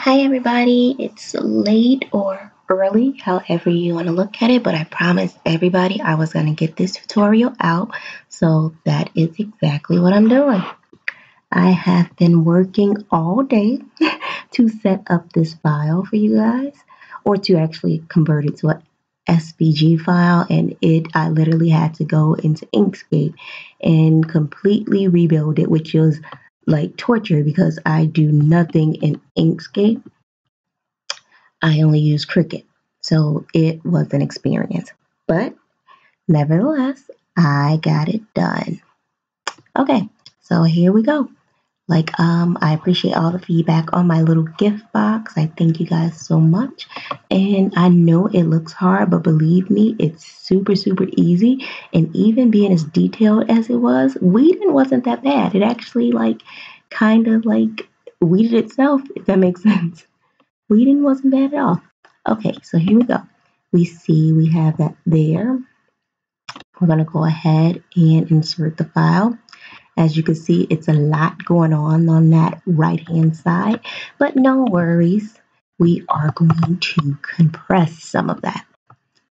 Hi everybody, it's late or early, however you want to look at it, but I promised everybody I was going to get this tutorial out, so that is exactly what I'm doing. I have been working all day to set up this file for you guys, or to actually convert it to a SVG file, and I literally had to go into Inkscape and completely rebuild it, which was like torture because I do nothing in Inkscape. I only use Cricut, so it was an experience. But nevertheless, I got it done. Okay, so here we go. I appreciate all the feedback on my little gift box. I thank you guys so much. And I know it looks hard, but believe me, it's super, super easy. And even being as detailed as it was, weeding wasn't that bad. It actually kind of weeded itself, if that makes sense. Weeding wasn't bad at all. Okay, so here we go. We have that there. We're going to go ahead and insert the file. As you can see, it's a lot going on that right-hand side, but no worries. We are going to compress some of that.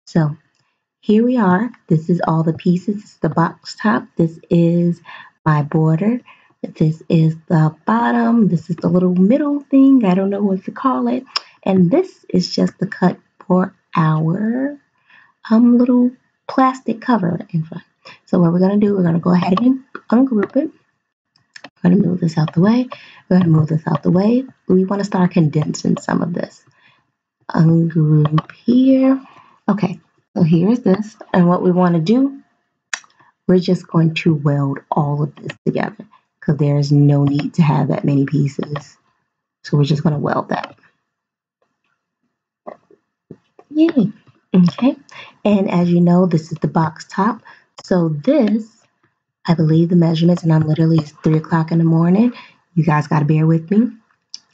So here we are. This is all the pieces. This is the box top. This is my border. This is the bottom. This is the little middle thing. I don't know what to call it. And this is just the cut for our little plastic cover in front. So what we're going to do, we're going to go ahead and ungroup it. We're going to move this out the way. We're going to move this out the way. We want to start condensing some of this. Ungroup here. Okay, so here's this. And what we want to do, we're just going to weld all of this together because there's no need to have that many pieces. So we're just going to weld that. Yay. Okay, and as you know, this is the box top. So this, I believe the measurements, and I'm literally, it's 3 o'clock in the morning. You guys got to bear with me.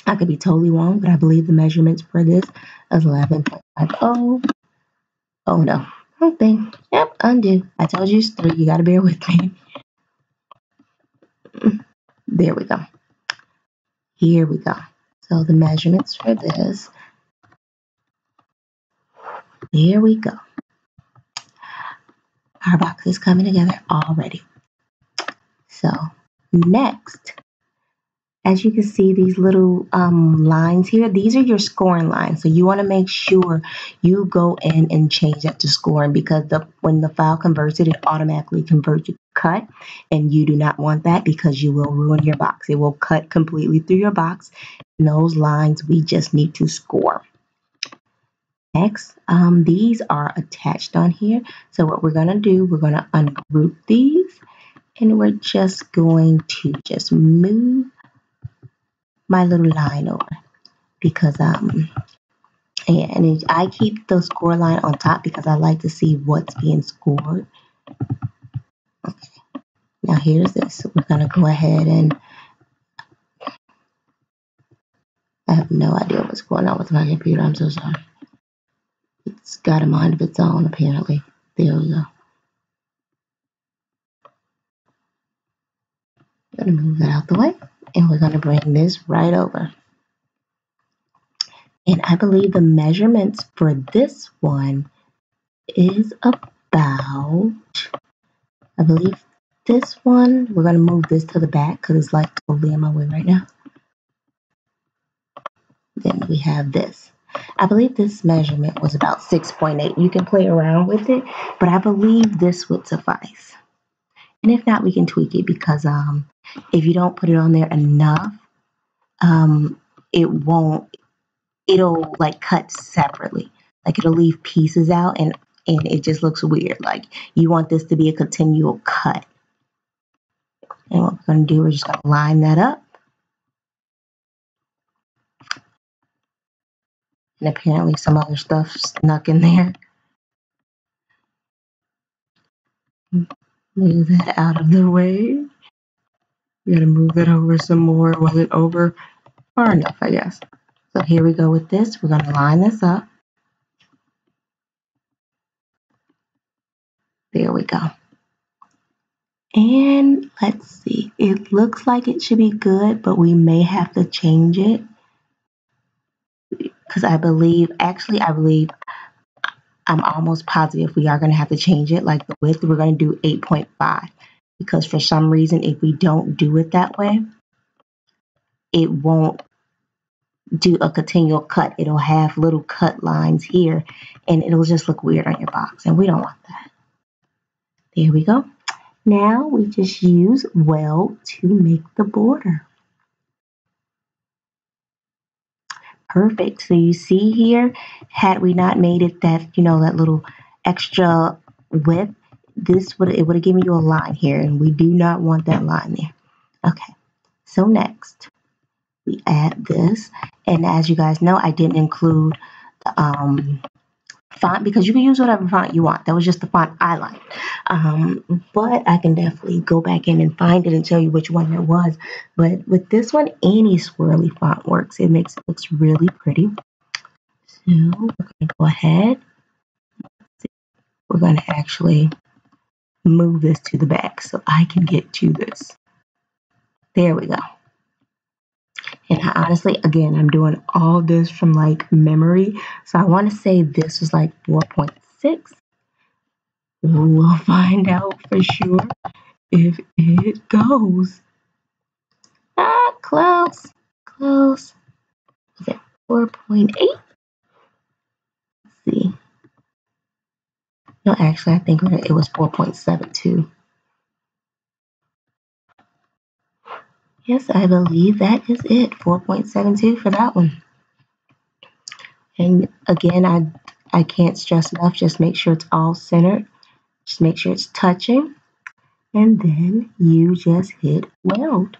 I could be totally wrong, but I believe the measurements for this is 11.50. Oh no, wrong thing. Yep, undo. I told you it's 3. You got to bear with me. There we go. Here we go. So the measurements for this. There we go. Our box is coming together already. So next, as you can see, these little lines here, these are your scoring lines. So you want to make sure you go in and change that to scoring because when the file converts it, it automatically converts to cut. And you do not want that because you will ruin your box. It will cut completely through your box. And those lines, we just need to score. Next, these are attached on here. So what we're going to do, we're going to ungroup these. And we're just going to just move my little line over because and I keep the score line on top because I like to see what's being scored. Okay, now here's this. We're gonna go ahead and I have no idea what's going on with my computer. I'm so sorry. It's got a mind of its own apparently. There we go. I'm gonna move that out the way and we're gonna bring this right over. And I believe the measurements for this one is about, I believe this one, we're going to move this to the back because it's like totally in my way right now. Then we have this. I believe this measurement was about 6.8. You can play around with it, but I believe this would suffice. And if not, we can tweak it because if you don't put it on there enough, it'll like cut separately. Like it'll leave pieces out and it just looks weird. Like you want this to be a continual cut. And what we're going to do, we're just going to line that up. And apparently some other stuff snuck in there. Move that out of the way. We got to move that over some more. Was it over far enough, I guess? So here we go with this. We're going to line this up. There we go. And let's see. It looks like it should be good, but we may have to change it. because I believe, actually, I'm almost positive we are going to have to change it. Like the width, we're going to do 8.5 because for some reason, if we don't do it that way, it won't do a continual cut. It'll have little cut lines here and it'll just look weird on your box, and we don't want that. There we go. Now we just use weld to make the border. Perfect. So you see here, had we not made it that, that little extra width, it would have given you a line here, and we do not want that line there. Okay. So next, we add this, and as you guys know, I didn't include the font because you can use whatever font you want. That was just the font I liked. But I can definitely go back in and find it and tell you which one it was. But with this one, any swirly font works. It looks really pretty. So we're going to go ahead. We're going to actually move this to the back so I can get to this. There we go. And honestly, again, I'm doing all this from like memory. So I want to say this was like 4.6. We'll find out for sure if it goes. Close. Close. Is it 4.8? Let's see. No, actually, I think it was 4.72. Yes, I believe that is it. 4.72 for that one. And again, I can't stress enough, just make sure it's all centered. Just make sure it's touching. And then you just hit weld.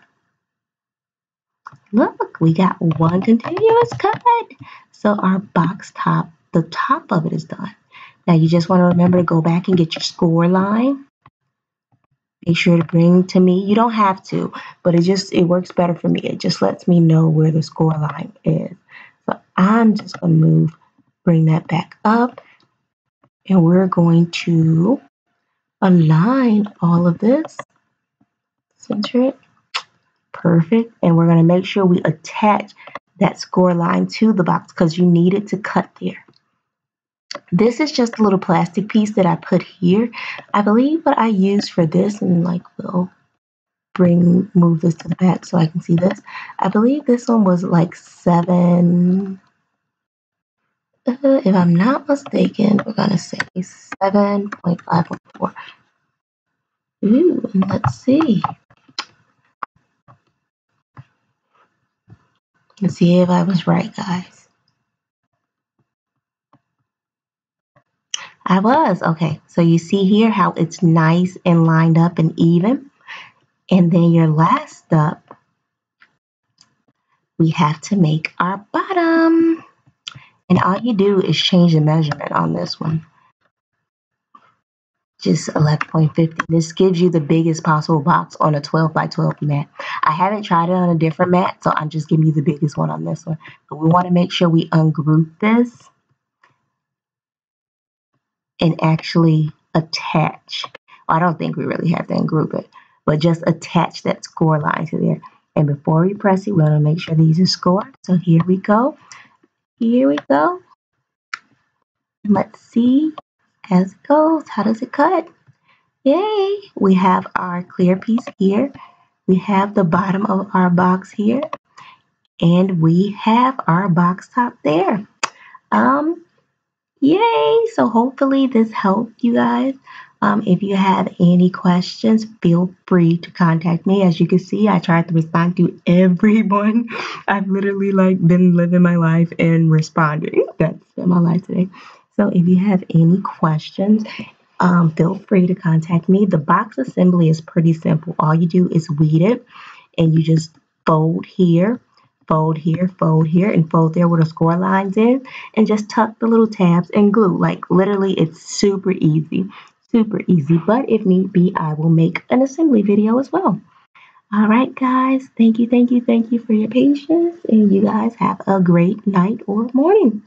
Look, we got one continuous cut. So our box top, the top of it is done. Now you just want to remember to go back and get your score line. Make sure to bring to me. You don't have to, but it works better for me. It just lets me know where the score line is. So I'm just going to bring that back up, and we're going to align all of this. Center it. Perfect. And we're going to make sure we attach that score line to the box because you need it to cut there. This is just a little plastic piece that I put here. I believe what I used for this, and like we'll move this to the back so I can see this. I believe this one was like 7. If I'm not mistaken, we're gonna say 7.514. Ooh, let's see. Let's see if I was right, guys. I was. Okay, so you see here how it's nice and lined up and even. And then your last step, we have to make our bottom. And all you do is change the measurement on this one. Just 11.50. This gives you the biggest possible box on a 12 by 12 mat. I haven't tried it on a different mat, so I'm just giving you the biggest one on this one. But we want to make sure we ungroup this and actually attach. Well, I don't think we really have to ungroup it, but just attach that score line to there. And before we press it, we want to make sure these are scored. So here we go. Here we go. Let's see as it goes. How does it cut? Yay! We have our clear piece here. We have the bottom of our box here. And we have our box top there. Yay! So hopefully this helped you guys. If you have any questions, feel free to contact me. As you can see, I tried to respond to everyone. I've literally been living my life and responding. That's been my life today. So if you have any questions, feel free to contact me. The box assembly is pretty simple. All you do is weed it, and you just fold here, fold here, fold here, and fold there where the score line's in, and just tuck the little tabs and glue. Like literally, it's super easy. Super easy, but if need be, I will make an assembly video as well. All right, guys. Thank you for your patience, and you guys have a great night or morning.